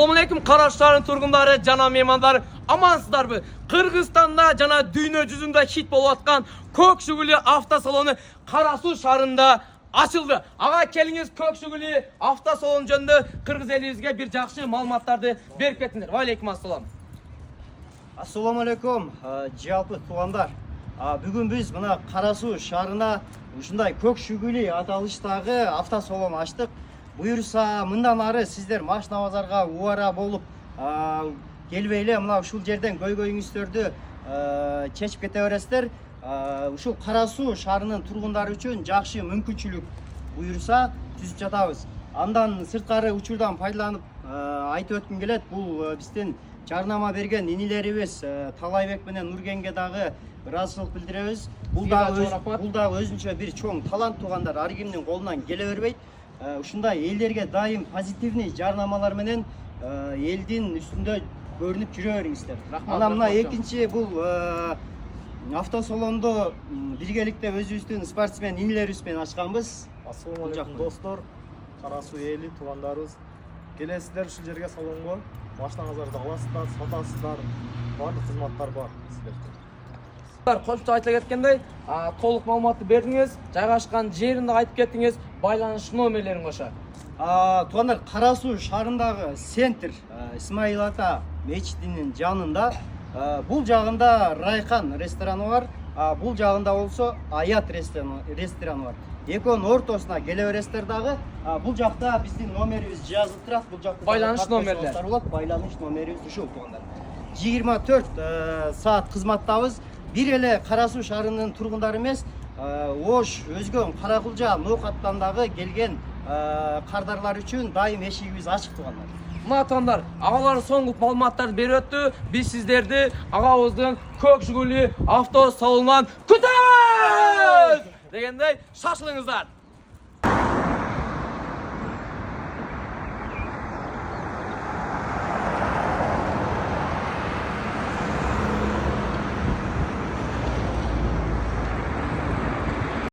Assalomu alaykum Qarashlarning turg'unlari, jana mehmonlar, amansizlarmi? Qirg'izistonda jana dunyo yuzida hit bo'layotgan Ko'kshuguli avtosaloni Qarasuv shahrida açıldı. Ağa keliniz Ko'kshuguli avtosaloni jönde Qirg'iz elimizga bir yaxshi ma'lumotlarni berib ketdilar. Va alaykum assalom. Assalomu alaykum, жалпы туғандар. Бүгін біз мына Қарасу шарына ушундай Көкшөгүлү аталыштагы автосалон аштык. Буюрса, мындан ары сиздер машина базарга убара болуп келбей мына ушул жерден көйгөйүңүздөрдү чечип кете бересиздер. Ушул Қарасу шаарынын тургундары үчүн жакшы мүмкүнчүлүк буюрса түзүп жатабыз. Андан сырткары учурдан пайдаланып айтып өткүм келет. Бул биздин жарнама берген инилерибиз Талайбек менен Нургенге дагы ыраазычылык билдиребиз. Бул да өзүнчө бир чоң талант тугандар, ар кимдин колунан келе бербейт. Ушундай элдерге дайым позитивный жарнамалар менен элдин үстүндө көрүнүп жүрө бериңиздер. Анан мына экинчи бул автосалонду биргеликте өзүбүздүн спортсмен инилерибиз менен ачканбыз. Assalomu alaykum достор, Карасу эли, туугандарыбыз. Келесиздер ушул жерге салонго, машинаңыздарды аласыздар, сатасыздар, барлык кызматтар бар сиздерге. Qo'shimcha aytib ketgandek, to'liq ma'lumotni berdingiz, joylashgan yerini айтып kеттиңиz, байланыш номерлерин кошо. Тугандар, Карасу шаарындагы центр Исмаил ата мечитинин жанында, бул жагында Райхан рестораны бар, бул жагында болсо Аят рестораны бар. Экөөнүн ортосуна келе бересиздер дагы. Бул жакта биздин номерибиз жазылып турат. Бул жакта байланыш номерлер. Байланыш номерибиз ушул тугандар. 24 саат кызматтабыз. Бир эле Карасу шаарынын тургундары эмес, Ош, Өзгөн, Каракулжа, Ноокаттан дагы келген кардарлар үчүн дайым эшигибиз ачык тугандар. Мына туугандар, агалар соңку маалыматтарды берип өттү. Биз сиздерди агабыздын Көкшөгүлү автосалонунан күтөбүз! Дегендей, шашылыңыздар.